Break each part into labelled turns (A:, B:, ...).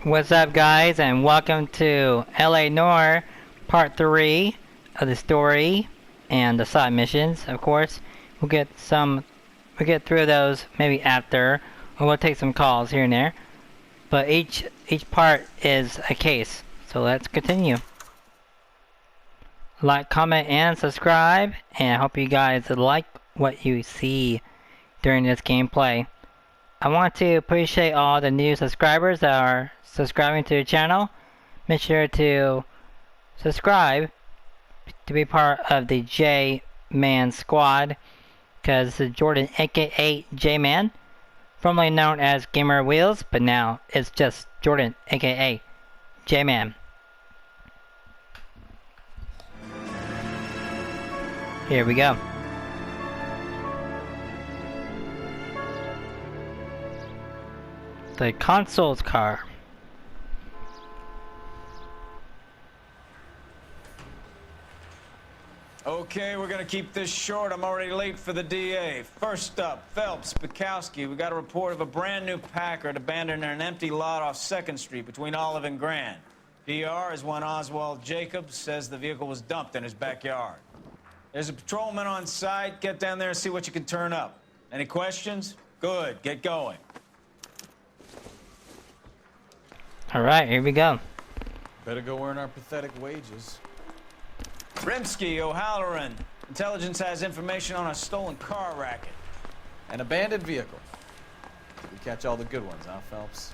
A: What's up, guys, and welcome to LA Noire Part 3 of the story and the side missions. Of course, we'll get through those maybe after, or we'll take some calls here and there. But each part is a case, so let's continue. Like, comment, and subscribe, and I hope you guys like what you see during this gameplay. I want to appreciate all the new subscribers that are subscribing to the channel. Make sure to subscribe to be part of the J-Man squad, because this is Jordan, aka J-Man, formerly known as Gamer Wheels, but now it's just Jordan, aka J-Man. Here we go. The Consuls Car.
B: Okay, we're gonna keep this short. I'm already late for the DA. First up, Phelps, Bukowski. We got a report of a brand new Packard abandoned in an empty lot off 2nd Street between Olive and Grand. DR is one Oswald Jacobs, says the vehicle was dumped in his backyard. There's a patrolman on site. Get down there and see what you can turn up. Any questions? Good, get going.
A: Alright, here we go.
C: Better go earn our pathetic wages.
B: Rimsky, O'Halloran. Intelligence has information on a stolen car racket.
C: An abandoned vehicle. We catch all the good ones, huh, Phelps?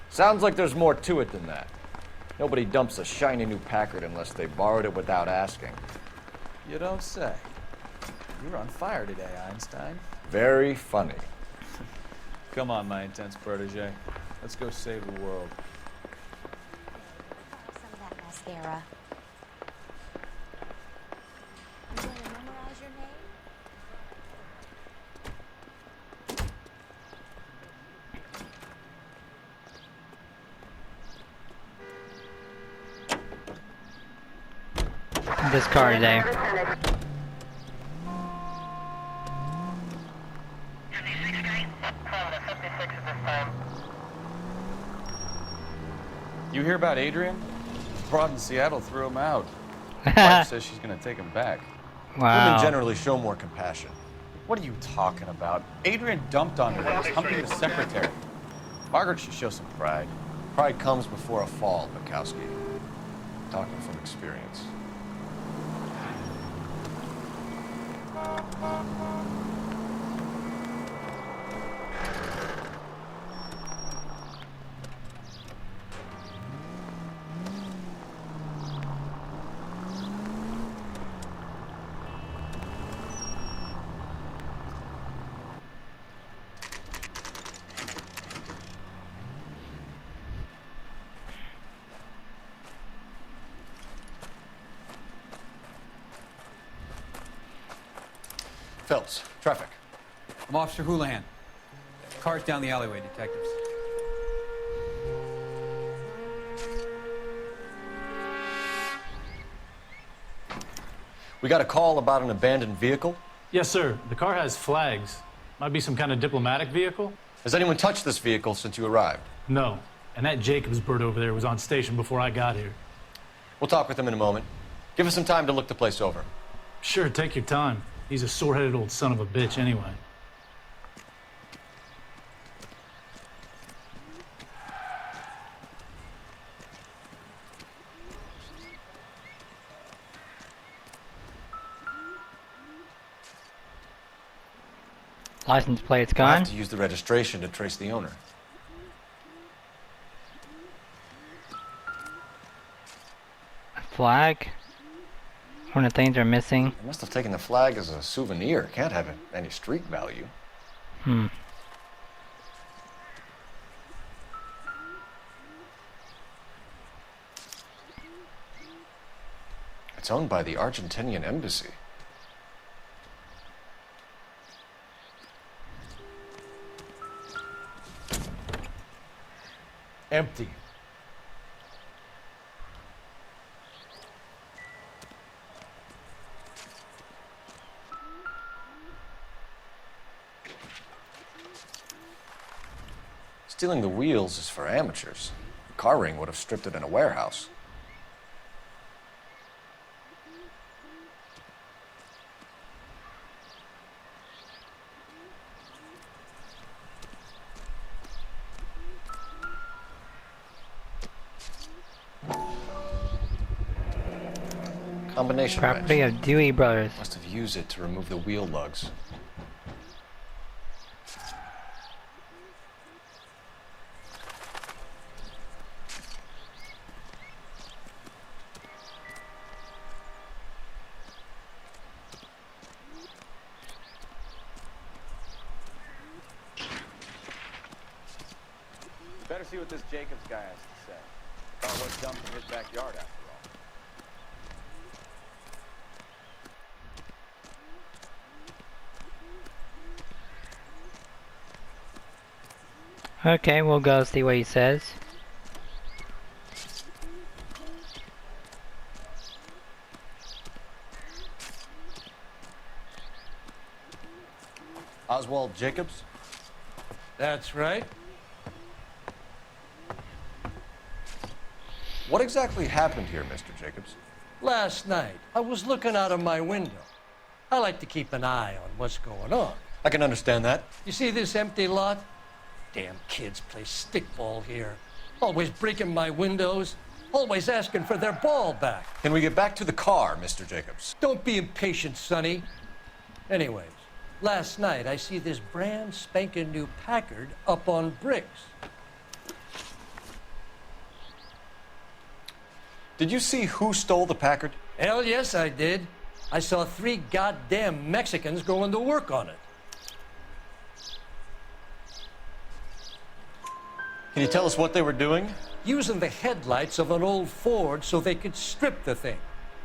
D: Sounds like there's more to it than that. Nobody dumps a shiny new Packard unless they borrowed it without asking.
C: You don't say. You're on fire today, Einstein.
D: Very funny.
C: Come on, my intense protege. Let's go save the world.
E: Some of that mascara. I'm going to memorize your name.
A: This car today.
C: You hear about Adrian? Broad in Seattle threw him out. Wife says she's gonna take him back.
A: Wow.
D: Women generally show more compassion.
C: What are you talking about? Adrian dumped on her. He's humping the secretary. Margaret should show some pride.
D: Pride comes before a fall, Bukowski. Talking from experience. Phelps, traffic.
F: I'm Officer Houlihan. Car's down the alleyway, detectives.
D: We got a call about an abandoned vehicle.
G: Yes, sir. The car has flags. Might be some kind of diplomatic vehicle?
D: Has anyone touched this vehicle since you arrived?
G: No. And that Jacobs bird over there was on station before I got here.
D: We'll talk with him in a moment. Give us some time to look the place over.
G: Sure, take your time. He's a sore-headed old son of a bitch anyway.
A: License plate's
D: We'll
A: gone.
D: have to use the registration to trace the owner.
A: Flag. One of the things are missing.
D: They must have taken the flag as a souvenir. Can't have any street value. It's owned by the Argentinian embassy. Empty. Stealing the wheels is for amateurs. Car ring would have stripped it in a warehouse. Combination
A: Property
D: wrench.
A: of Dewey Brothers.
D: Must have used it to remove the wheel lugs.
C: Better see what this Jacobs guy has to say. About what dumped in his backyard, after all.
A: Okay, we'll go see what he says.
D: Oswald Jacobs?
H: That's right.
D: What exactly happened here, Mr. Jacobs?
H: Last night, I was looking out of my window. I like to keep an eye on what's going on.
D: I can understand that.
H: You see this empty lot? Damn kids play stickball here. Always breaking my windows. Always asking for their ball back.
D: Can we get back to the car, Mr. Jacobs?
H: Don't be impatient, Sonny. Anyways, last night I see this brand spanking new Packard up on bricks.
D: Did you see who stole the Packard?
H: Hell yes, I did. I saw 3 goddamn Mexicans going to work on it.
D: Can you tell us what they were doing?
H: Using the headlights of an old Ford so they could strip the thing.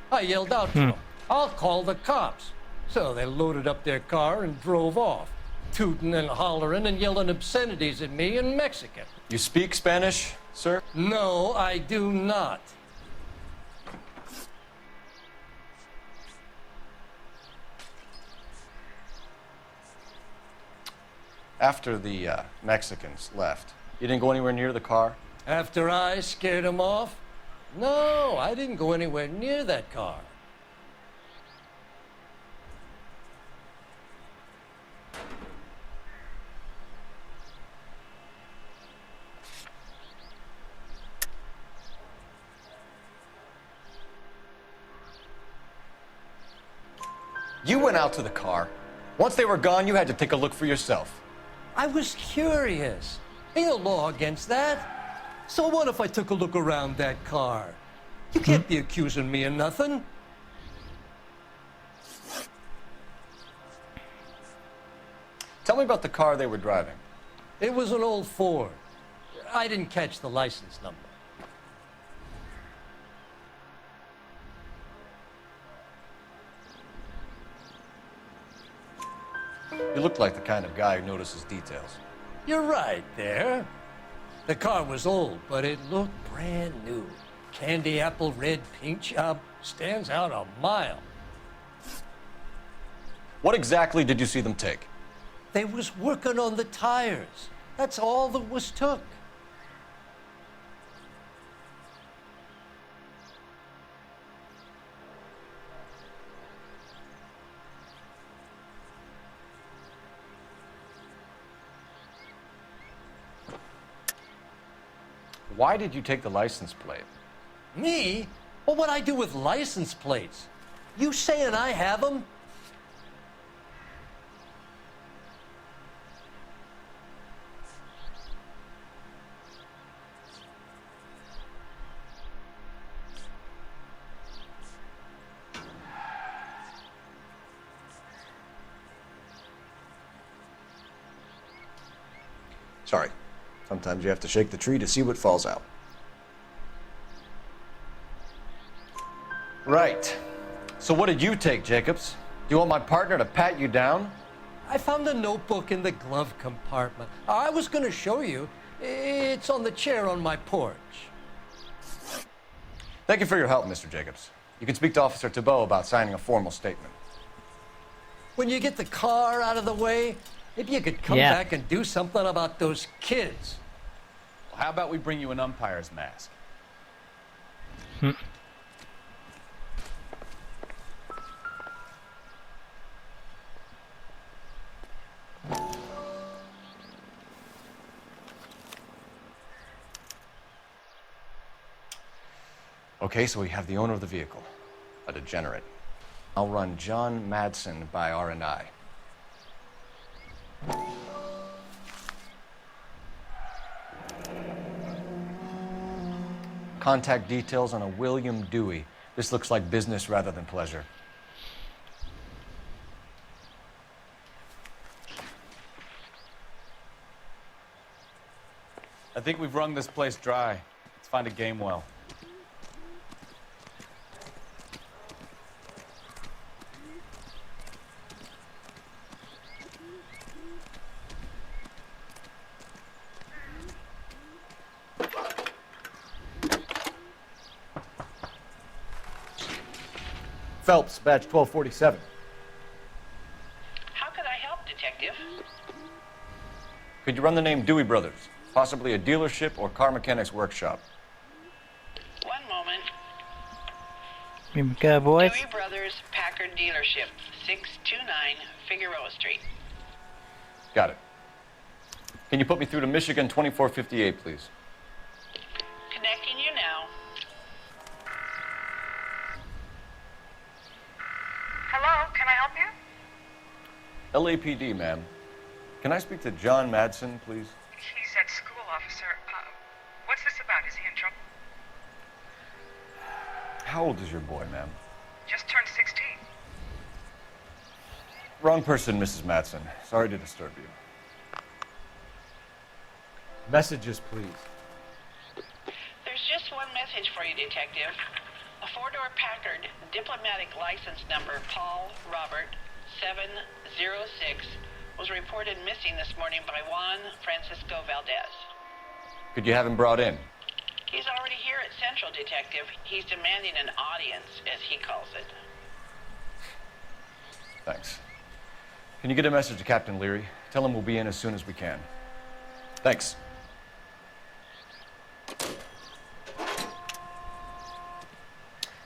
H: I yelled out to them, "I'll call the cops." So they loaded up their car and drove off, tooting and hollering and yelling obscenities at me in Mexican.
D: You speak Spanish, sir?
H: No, I do not.
D: After the Mexicans left, you didn't go anywhere near the car?
H: After I scared them off? No, I didn't go anywhere near that car.
D: You went out to the car. Once they were gone, you had to take a look for yourself.
H: I was curious. Ain't no law against that. So what if I took a look around that car? You can't be accusing me of nothing.
D: Tell me about the car they were driving.
H: It was an old Ford. I didn't catch the license number.
D: You looked like the kind of guy who notices details.
H: You're right there. The car was old, but it looked brand new. Candy apple red paint job stands out a mile.
D: What exactly did you see them take?
H: They was working on the tires. That's all that was took.
D: Why did you take the license plate?
H: Me? Well, what'd I do with license plates? You saying I have them?
D: Sorry. Sometimes you have to shake the tree to see what falls out. Right. So what did you take, Jacobs? Do you want my partner to pat you down?
H: I found a notebook in the glove compartment. I was going to show you. It's on the chair on my porch.
D: Thank you for your help, Mr. Jacobs. You can speak to Officer Thibault about signing a formal statement.
H: When you get the car out of the way, maybe you could come back and do something about those kids.
C: Well, How about we bring you an umpire's mask? Okay, so we have the owner of the vehicle, a degenerate. I'll run John Madsen by R&I. Contact details on a William Dewey. This looks like business rather than pleasure.
B: I think we've wrung this place dry. Let's find a game well.
D: Phelps, badge 1247.
I: How could I help, Detective?
D: Could you run the name Dewey Brothers? Possibly a dealership or car mechanics workshop.
I: One moment.
A: Here we go, boys.
I: Dewey Brothers Packard Dealership, 629 Figueroa Street.
D: Got it. Can you put me through to Michigan 2458, please?
I: Connecting you now.
J: Hello, can I help you?
D: LAPD, ma'am. Can I speak to John Madsen, please?
J: He's at school, officer. What's this about? Is he in trouble?
D: How old is your boy, ma'am?
J: Just turned 16.
D: Wrong person, Mrs. Madsen. Sorry to disturb you. Messages, please.
I: There's just one message for you, Detective. A four-door Packard, diplomatic license number Paul Robert 706, was reported missing this morning by Juan Francisco Valdez.
D: Could you have him brought in?
I: He's already here at Central, Detective. He's demanding an audience, as he calls it.
D: Thanks. Can you get a message to Captain Leary? Tell him we'll be in as soon as we can. Thanks.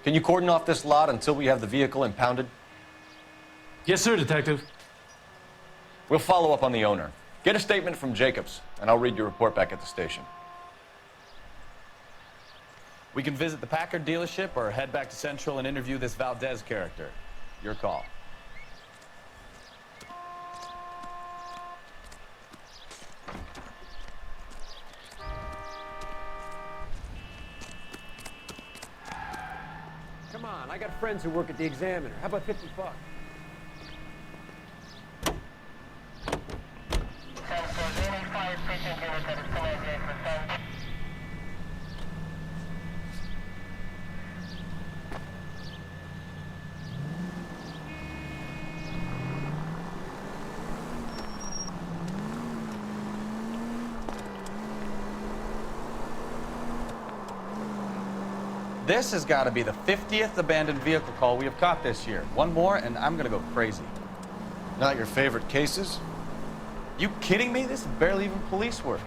D: Can you cordon off this lot until we have the vehicle impounded?
G: Yes, sir, Detective.
D: We'll follow up on the owner. Get a statement from Jacobs, and I'll read your report back at the station.
B: We can visit the Packard dealership or head back to Central and interview this Valdez character. Your call.
F: Come on, I got friends who work at the Examiner. How about 50 bucks?
B: This has got to be the 50th abandoned vehicle call we have caught this year. One more, and I'm going to go crazy.
D: Not your favorite cases?
B: You kidding me? This is barely even police work.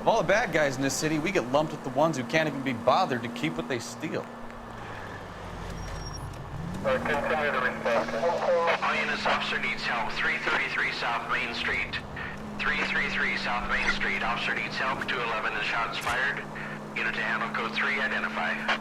B: Of all the bad guys in this city, we get lumped with the ones who can't even be bothered to keep what they steal.
K: Continue to respond. All units, officer needs help. 333 South Main Street. 333 South Main Street. Officer needs help. 211 is shots fired. Unit to handle code 3, identify.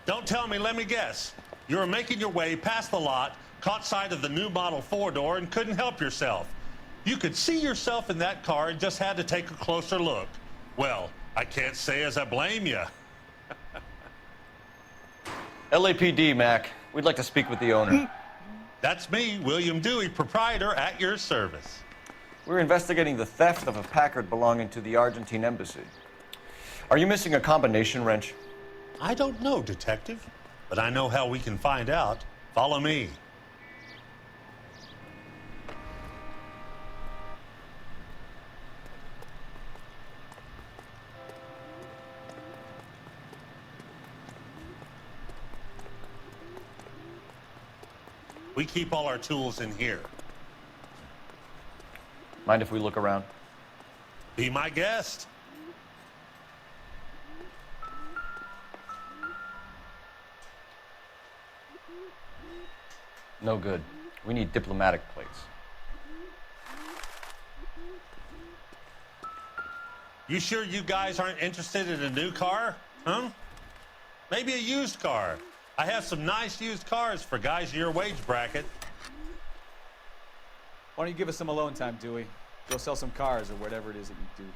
L: Don't tell me, let me guess. You were making your way past the lot, caught sight of the new model four-door, and couldn't help yourself. You could see yourself in that car and just had to take a closer look. Well, I can't say as I blame you.
D: LAPD, Mac. We'd like to speak with the owner.
L: That's me, William Dewey, proprietor, at your service.
D: We're investigating the theft of a Packard belonging to the Argentine embassy. Are you missing a combination wrench?
L: I don't know, Detective, but I know how we can find out. Follow me. We keep all our tools in here.
D: Mind if we look around?
L: Be my guest.
D: No good. We need diplomatic plates.
L: You sure you guys aren't interested in a new car? Huh? Maybe a used car. I have some nice used cars for guys in your wage bracket.
F: Why don't you give us some alone time, Dewey? Go sell some cars or whatever it is that you do here.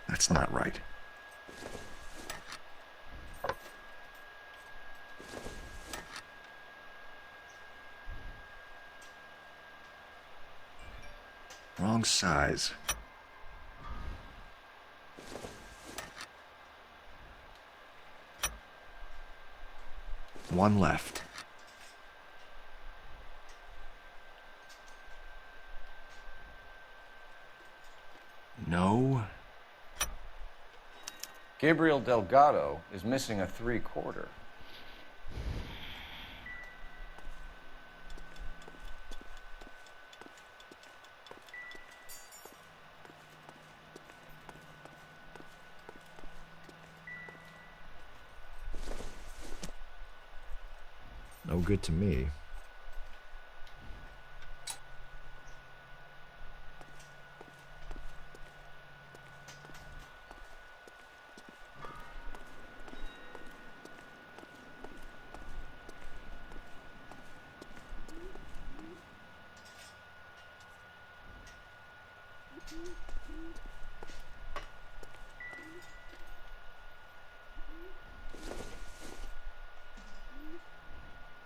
M: That's not right. Wrong size. One left. No.
D: Gabriel Delgado is missing a 3/4.
M: No good to me.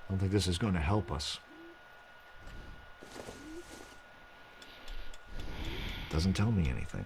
M: I don't think this is going to help us. Doesn't tell me anything.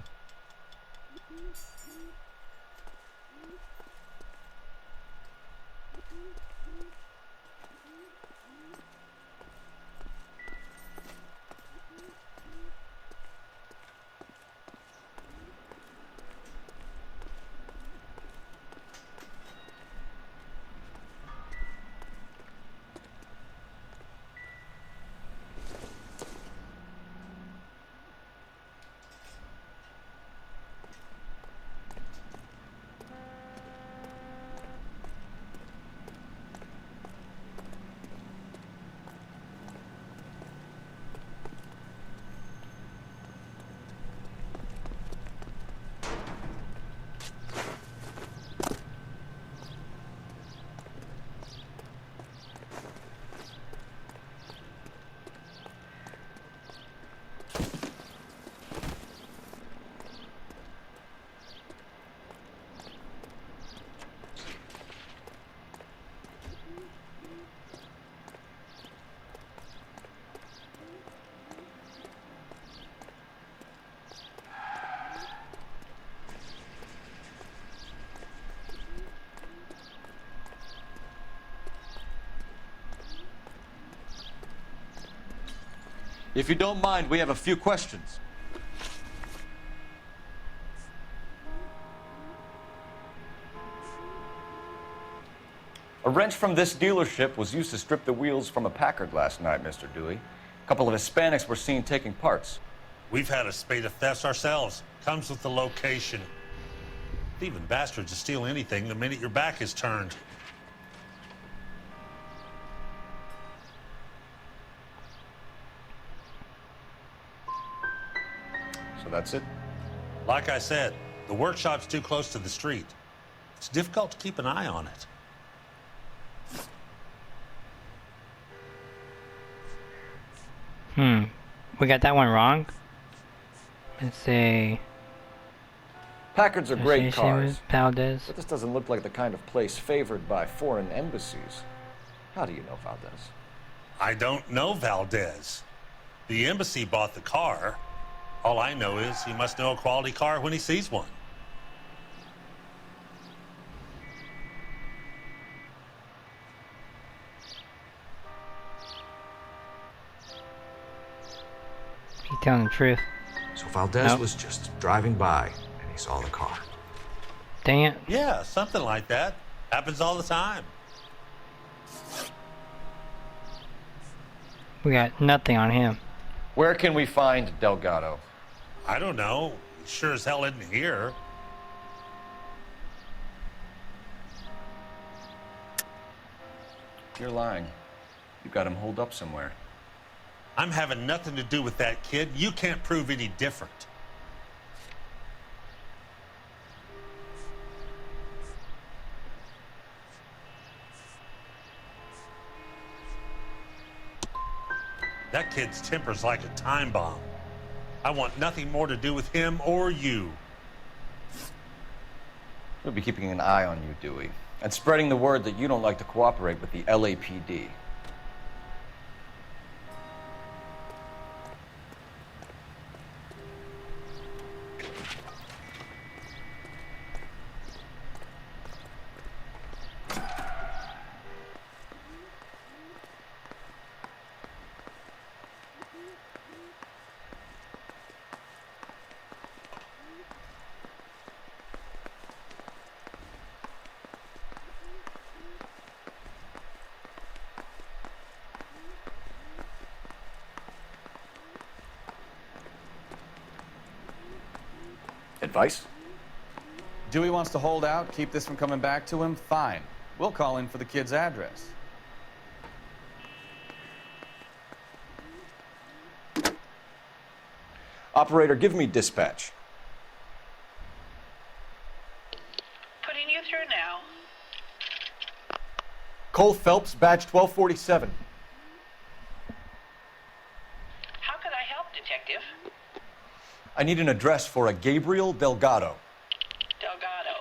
D: If you don't mind, we have a few questions. A wrench from this dealership was used to strip the wheels from a Packard last night, Mr. Dewey. A couple of Hispanics were seen taking parts.
L: We've had a spate of thefts ourselves. Comes with the location. Thieving bastards to steal anything the minute your back is turned.
D: So that's it?
L: Like I said, the workshop's too close to the street. It's difficult to keep an eye on it.
A: we got that one wrong. Let's see.
D: Packards are great
A: Association
D: cars,
A: with Valdez.
D: but this doesn't look like the kind of place favored by foreign embassies. How do you know Valdez?
L: I don't know Valdez. The embassy bought the car. All I know is he must know a quality car when he sees one.
A: He's telling the truth.
M: So Valdez
A: Nope.
M: was just driving by and he saw the car.
A: Dang it.
L: Yeah, something like that. Happens all the time.
A: We got nothing on him.
D: Where can we find Delgado?
L: I don't know. He sure as hell isn't here.
D: You're lying. You got him holed up somewhere.
L: I'm having nothing to do with that kid. You can't prove any different. That kid's temper's like a time bomb. I want nothing more to do with him or you.
D: We'll be keeping an eye on you, Dewey, and spreading the word that you don't like to cooperate with the LAPD. Advice?
F: Dewey wants to hold out, keep this from coming back to him, fine. We'll call in for the kid's address.
D: Operator, give me dispatch.
I: Putting you through now.
D: Cole Phelps, badge 1247.
I: How could I help, Detective?
D: I need an address for a Gabriel Delgado.
I: Delgado.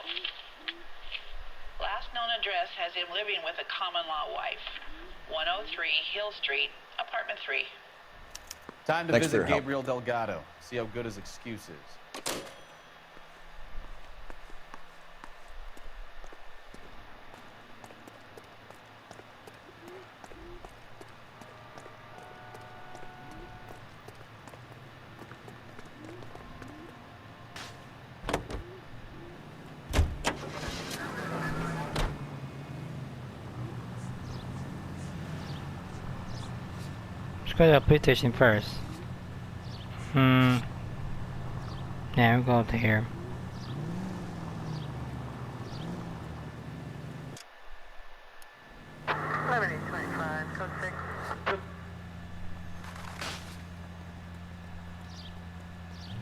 I: Last known address has him living with a common-law wife. 103 Hill Street, apartment 3.
F: Time to
D: Thanks for
F: visit
D: your help.
F: Gabriel Delgado. See how good his excuse is.
A: Let's go to the police station first. Yeah, we'll go to here.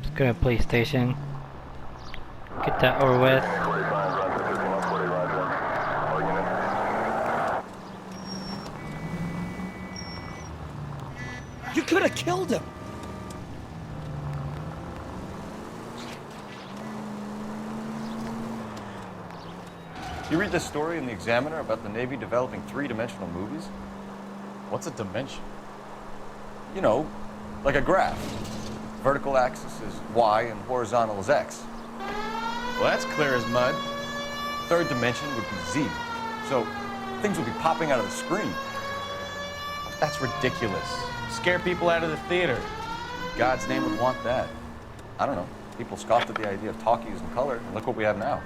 A: Let's go to the police station. Get that over with.
N: You could have killed him.
D: You read this story in the Examiner about the Navy developing three-dimensional movies?
F: What's a dimension?
D: You know, like a graph. Vertical axis is Y and horizontal is X.
F: Well, that's clear as mud.
D: Third dimension would be Z. So things would be popping out of the screen.
F: That's ridiculous. Scare people out of the theater. In God's name would want that.
D: I don't know. People scoffed at the idea of talkies in color, and look what we have now.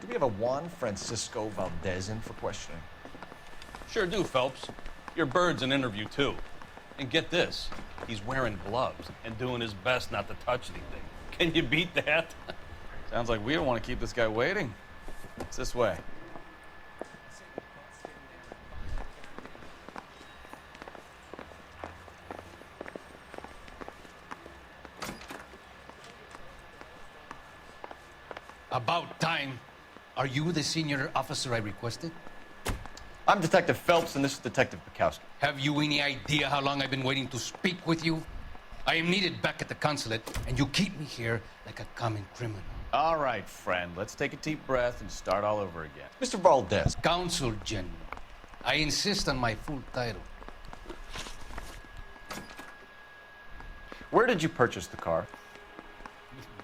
C: we have a Juan Francisco Valdez in for questioning?
F: Sure do, Phelps. Your bird's an interview, too. And get this, he's wearing gloves and doing his best not to touch anything. Can you beat that?
C: Sounds like we don't want to keep this guy waiting. It's this way.
N: About time. Are you the senior officer I requested?
C: I'm Detective Phelps, and this is Detective Bukowski.
N: Have you any idea how long I've been waiting to speak with you? I am needed back at the consulate, and you keep me here like a common criminal.
C: All right, friend. Let's take a deep breath and start all over again. Mr. Valdez.
N: Consul General. I insist on my full title.
C: Where did you purchase the car?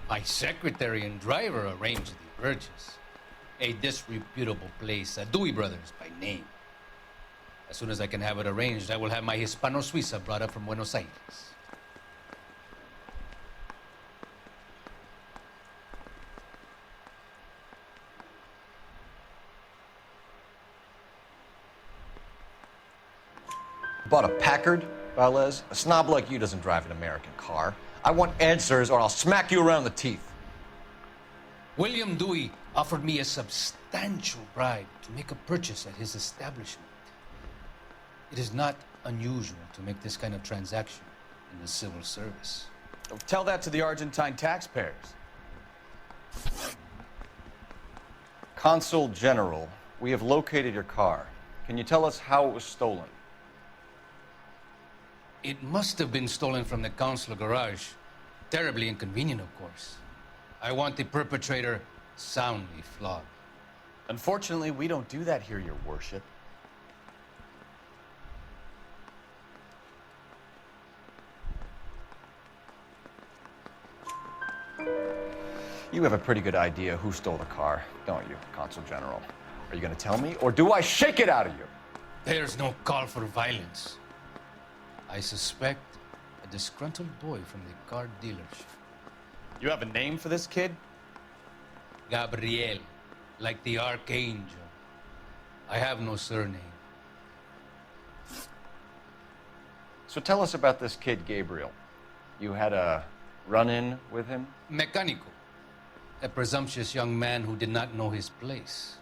N: My secretary and driver arranged the purchase. A disreputable place, Dewey Brothers by name. As soon as I can have it arranged, I will have my Hispano Suiza brought up from Buenos Aires.
C: Bought a Packard, Valdez? A snob like you doesn't drive an American car. I want answers or I'll smack you around the teeth.
N: William Dewey offered me a substantial bribe to make a purchase at his establishment. It is not unusual to make this kind of transaction in the civil service.
C: Tell that to the Argentine taxpayers. Consul General, we have located your car. Can you tell us how it was stolen?
N: It must have been stolen from the consular garage. Terribly inconvenient, of course. I want the perpetrator soundly flogged.
C: Unfortunately, we don't do that here, Your Worship. You have a pretty good idea who stole the car, don't you, Consul General? Are you going to tell me, or do I shake it out of you?
N: There's no call for violence. I suspect a disgruntled boy from the car dealership.
C: You have a name for this kid?
N: Gabriel, like the archangel. I have no surname.
C: So tell us about this kid, Gabriel. You had a run-in with him?
N: Mecánico. A presumptuous young man who did not know his place.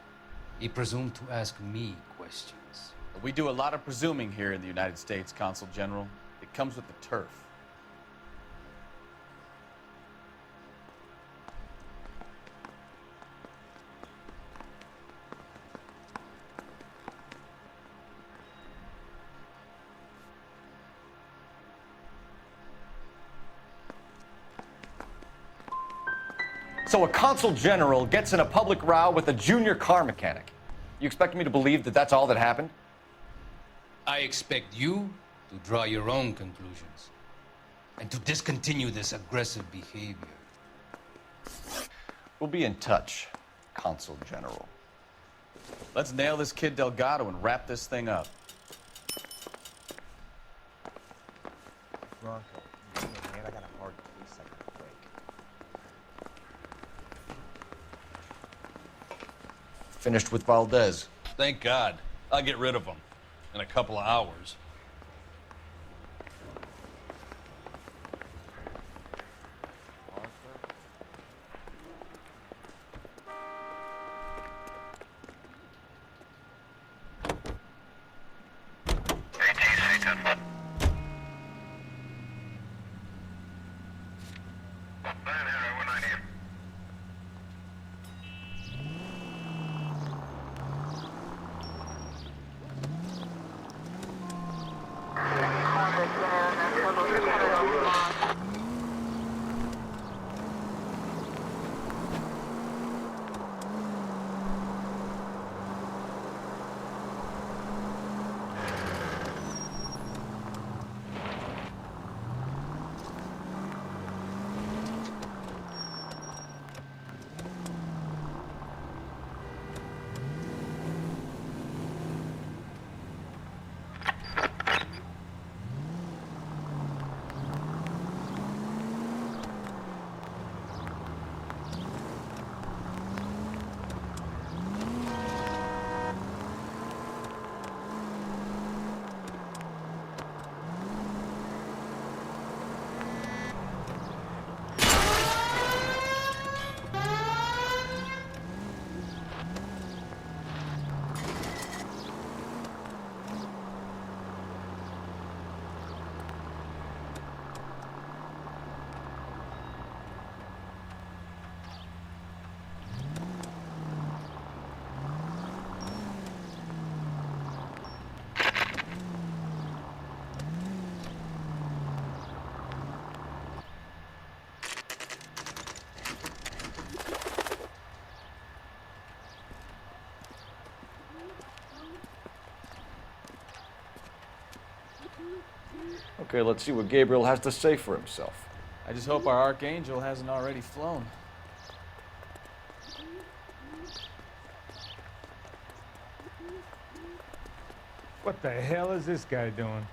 N: He presumed to ask me questions.
C: We do a lot of presuming here in the United States, Consul General. It comes with the turf. So a Consul General gets in a public row with a junior car mechanic. You expect me to believe that that's all that happened?
N: I expect you to draw your own conclusions and to discontinue this aggressive behavior.
C: We'll be in touch, Consul General. Let's nail this kid Delgado and wrap this thing up.
F: Bronco, man, I got a hard case I can break.
C: Finished with Valdez.
F: Thank God. I'll get rid of him in a couple of hours.
D: Okay, let's see what Gabriel has to say for himself.
B: I just hope our archangel hasn't already flown.
O: What the hell is this guy doing?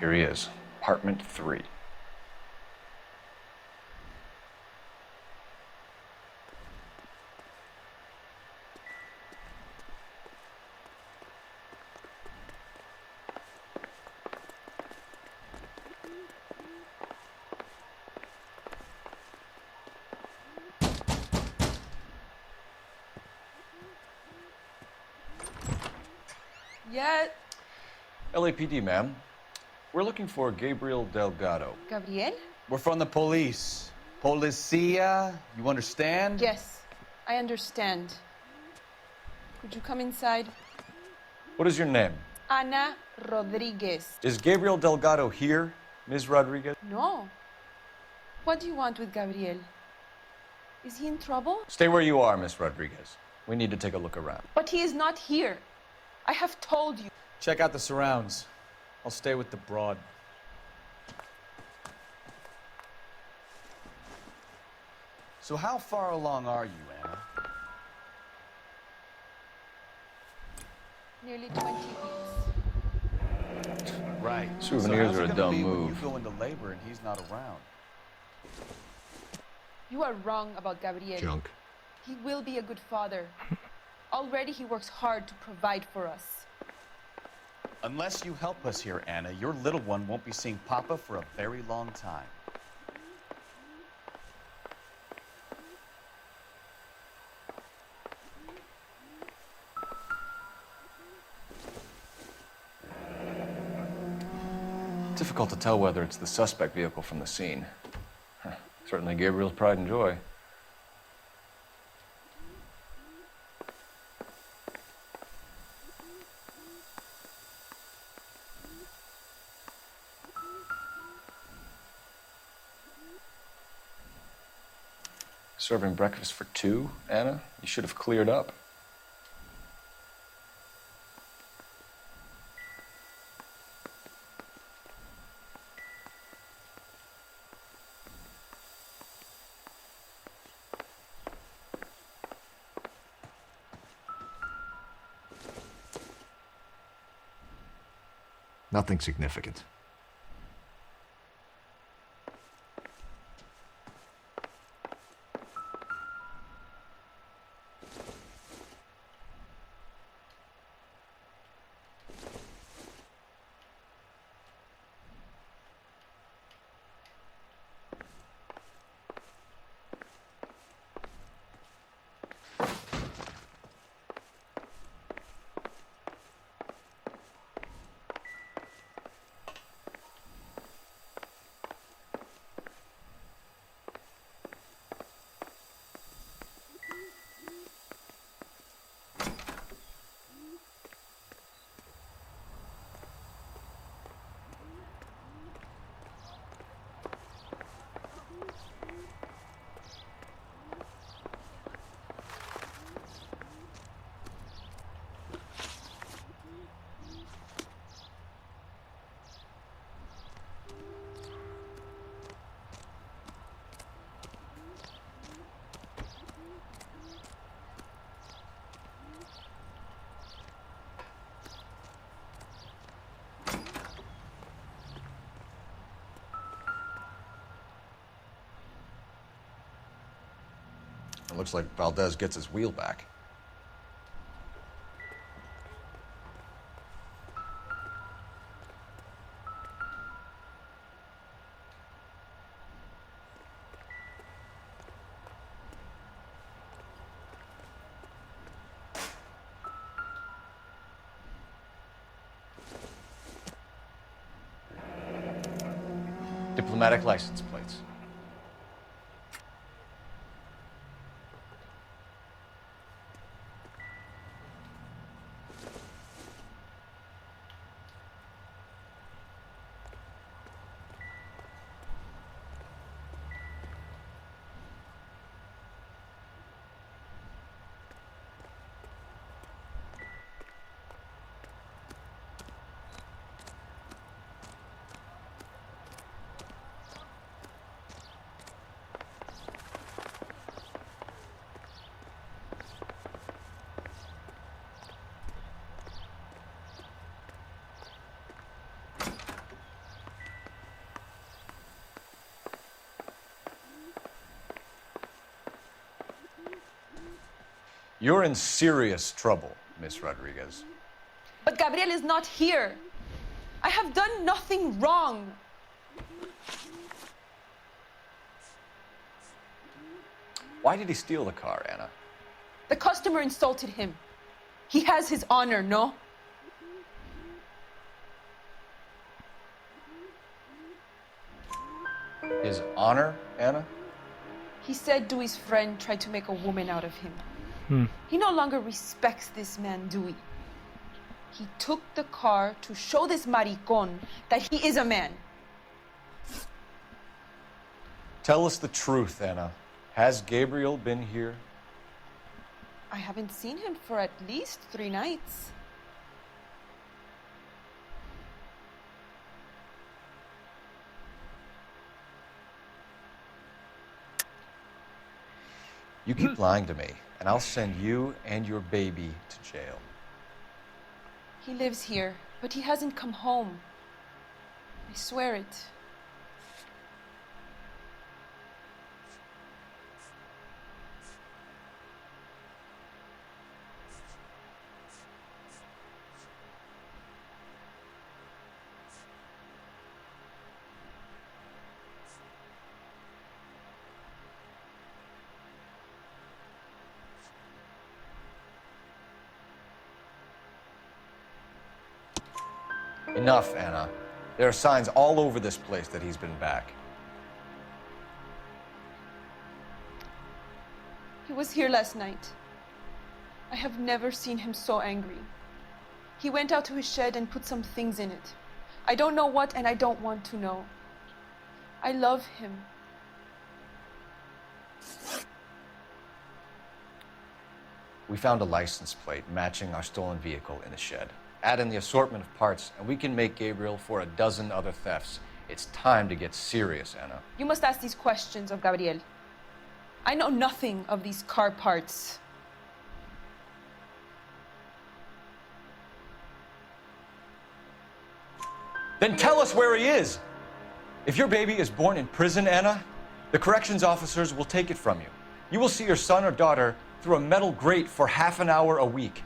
D: Here he is, apartment 3.
P: Yeah.
D: LAPD, ma'am. We're looking for Gabriel Delgado.
P: Gabriel?
B: We're from the police. Policia, you understand?
P: Yes, I understand. Could you come inside?
D: What is your name?
P: Ana Rodriguez.
D: Is Gabriel Delgado here, Ms. Rodriguez?
P: No. What do you want with Gabriel? Is he in trouble?
D: Stay where you are, Ms. Rodriguez. We need to take a look around.
P: But he is not here. I have told you.
B: Check out the surrounds. I'll stay with the broad. So how far along are you, Anna?
P: Nearly 20 weeks.
B: Right.
D: Souvenirs are a dumb
B: When
D: move.
B: you go into labor and he's not around.
P: You are wrong about Gabriel.
M: Junk.
P: He will be a good father. Already he works hard to provide for us.
B: Unless you help us here, Anna, your little one won't be seeing Papa for a very long time.
D: Difficult to tell whether it's the suspect vehicle from the scene. Certainly Gabriel's pride and joy. Serving breakfast for 2, Anna? You should have cleared up.
M: Nothing significant.
D: It looks like Valdez gets his wheel back. Diplomatic license plates. You're in serious trouble, Miss Rodriguez.
P: But Gabriel is not here. I have done nothing wrong.
D: Why did he steal the car, Anna?
P: The customer insulted him. He has his honor, no?
D: His honor, Anna?
P: He said Dewey's friend tried to make a woman out of him. He no longer respects this man, Dewey. He took the car to show this maricon that he is a man.
D: Tell us the truth, Anna. Has Gabriel been here?
P: I haven't seen him for at least 3 nights.
D: You keep lying to me, and I'll send you and your baby to jail.
P: He lives here, but he hasn't come home. I swear it.
D: Enough, Anna. There are signs all over this place that he's been back.
P: He was here last night. I have never seen him so angry. He went out to his shed and put some things in it. I don't know what, and I don't want to know. I love him.
D: We found a license plate matching our stolen vehicle in the shed. Add in the assortment of parts, and we can make Gabriel for a dozen other thefts. It's time to get serious, Anna.
P: You must ask these questions of Gabriel. I know nothing of these car parts.
D: Then tell us where he is! If your baby is born in prison, Anna, the corrections officers will take it from you. You will see your son or daughter through a metal grate for half an hour a week.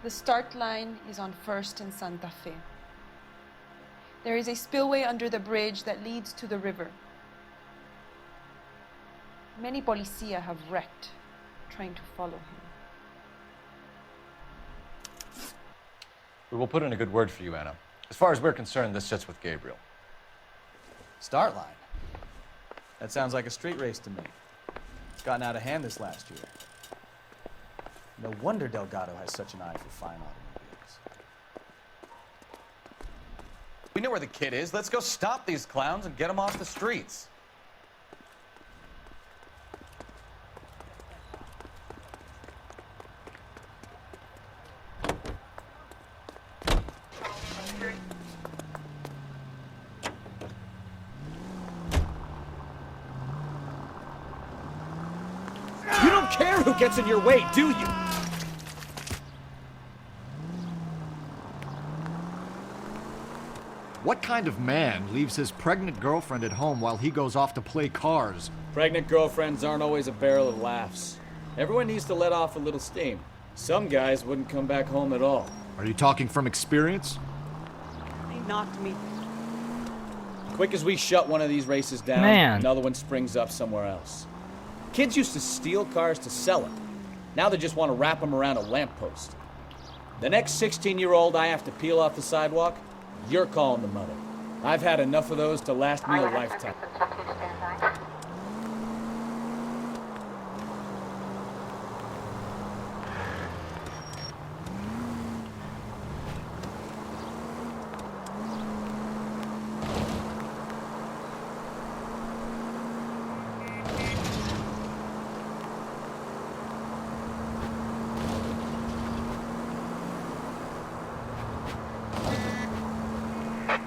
P: The start line is on 1st and Santa Fe. There is a spillway under the bridge that leads to the river. Many policia have wrecked trying to follow him.
D: We will put in a good word for you, Anna. As far as we're concerned, this sits with Gabriel.
Q: Start line? That sounds like a street race to me. It's gotten out of hand this last year. No wonder Delgado has such an eye for fine automobiles.
C: We know where the kid is. Let's go stop these clowns and get them off the streets.
R: You don't care who gets in your way, do you?
M: What kind of man leaves his pregnant girlfriend at home while he goes off to play cars?
R: Pregnant girlfriends aren't always a barrel of laughs. Everyone needs to let off a little steam. Some guys wouldn't come back home at all.
M: Are you talking from experience?
P: They knocked me.
R: Quick as we shut one of these races down, another one springs up somewhere else. Kids used to steal cars to sell them. Now they just want to wrap them around a lamppost. The next 16-year-old I have to peel off the sidewalk, you're calling the mother. I've had enough of those to last me a lifetime.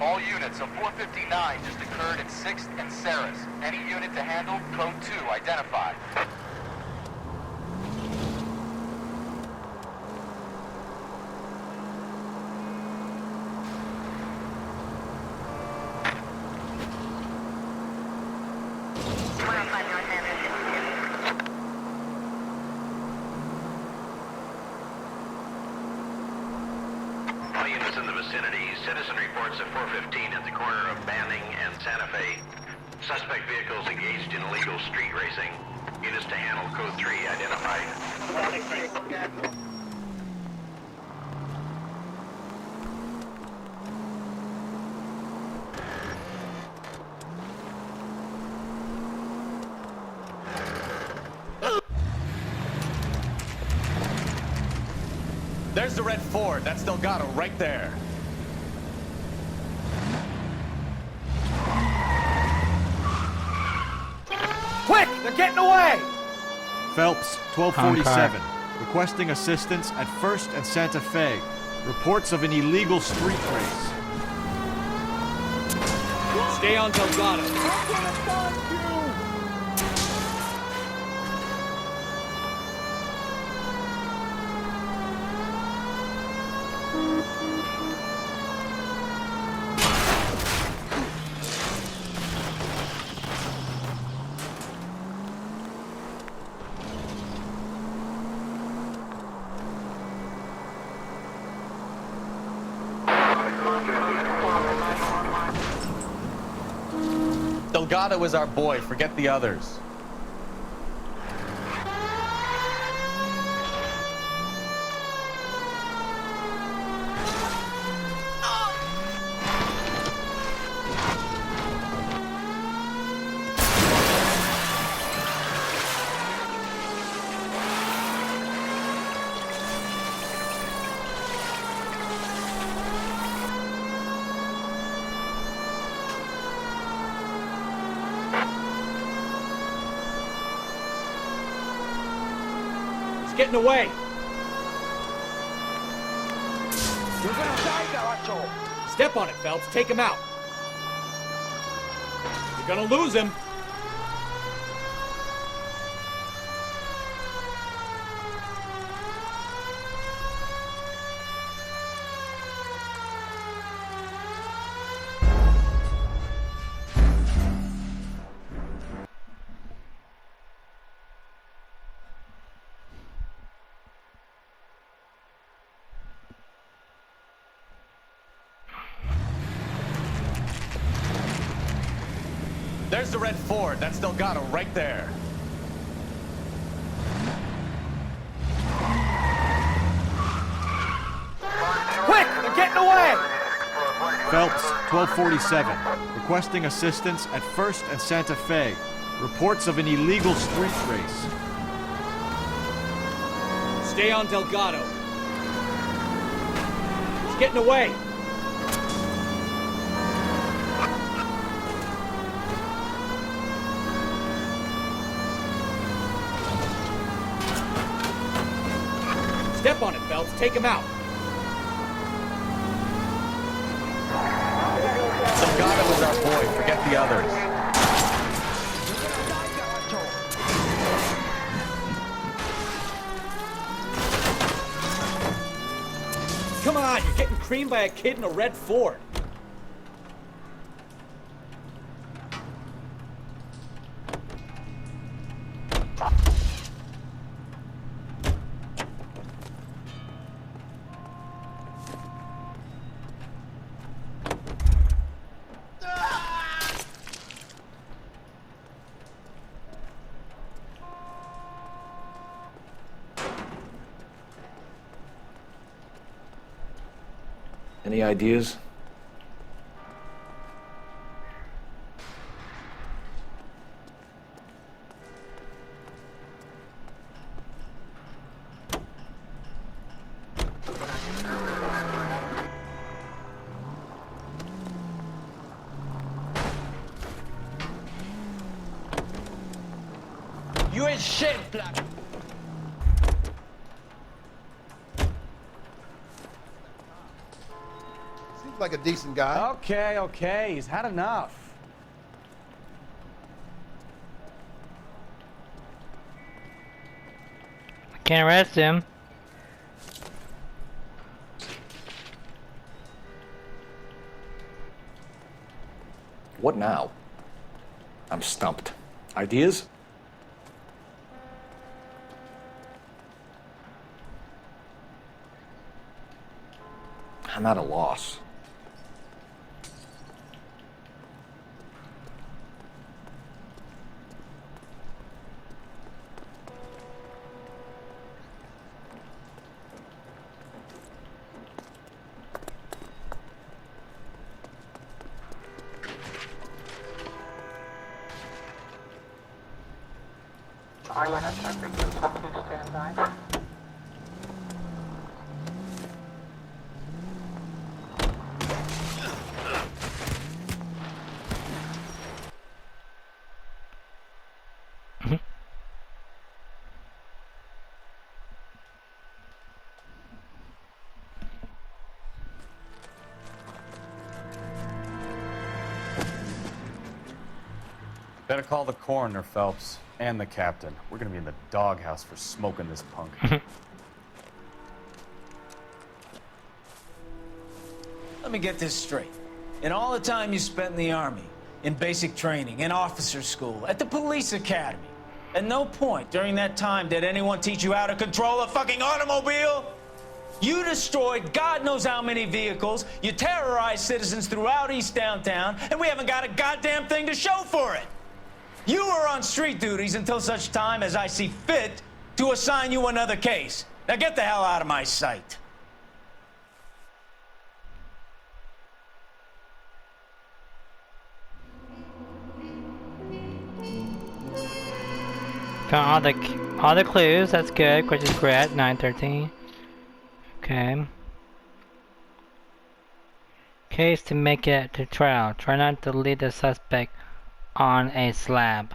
K: All units, a 459 just occurred at 6th and Saris. Any unit to handle, code 2, identify. arrests in the vicinity. Citizen reports at 415 at the corner of Banning and Santa Fe. Suspect vehicles engaged in illegal street racing. Units to handle code 3 identified.
C: There's the red Ford. That's Delgado right there.
R: Quick! They're getting away!
M: Phelps, 1247. Requesting assistance at 1st and Santa Fe. Reports of an illegal street race.
R: Stay on Delgado.
C: Delgado is our boy. Forget the others.
R: Getting away! Step on it, Phelps. Take him out. You're gonna lose him.
C: There's the red Ford. That's Delgado right there.
R: Quick! They're getting away!
M: Phelps, 1247. Requesting assistance at 1st and Santa Fe. Reports of an illegal street race.
R: Stay on Delgado. He's getting away. Step on it, Phelps. Take him out.
C: Delgado is our boy. Forget the others.
R: Come on, you're getting creamed by a kid in a red Ford.
C: Any ideas?
B: You ain't shit, Black.
S: Like a decent guy.
Q: Okay, he's had enough.
A: Can't arrest him.
C: What now? I'm stumped. Ideas? I'm at a loss.
T: INS traffic, please stand by.
Q: Better call the coroner, Phelps, and the captain. We're gonna be in the doghouse for smoking this punk.
B: Let me get this straight. In all the time you spent in the Army, in basic training, in officer school, at the police academy, at no point during that time did anyone teach you how to control a fucking automobile? You destroyed God knows how many vehicles, you terrorized citizens throughout East Downtown, and we haven't got a goddamn thing to show for it. You were on street duties until such time as I see fit to assign you another case. Now get the hell out of my sight.
A: Found all the clues. That's good. Which is great. 913. Okay. Case to make it to trial. Try not to lead the suspect on a slab.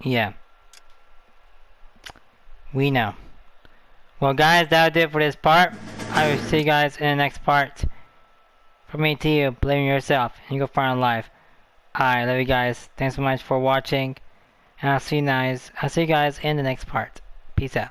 A: Yeah. We know. Well guys, that'll do it for this part. I will see you guys in the next part. From me to you, believe in yourself and you go far in life. I love you guys. Thanks so much for watching. And I'll see you guys in the next part. Peace out.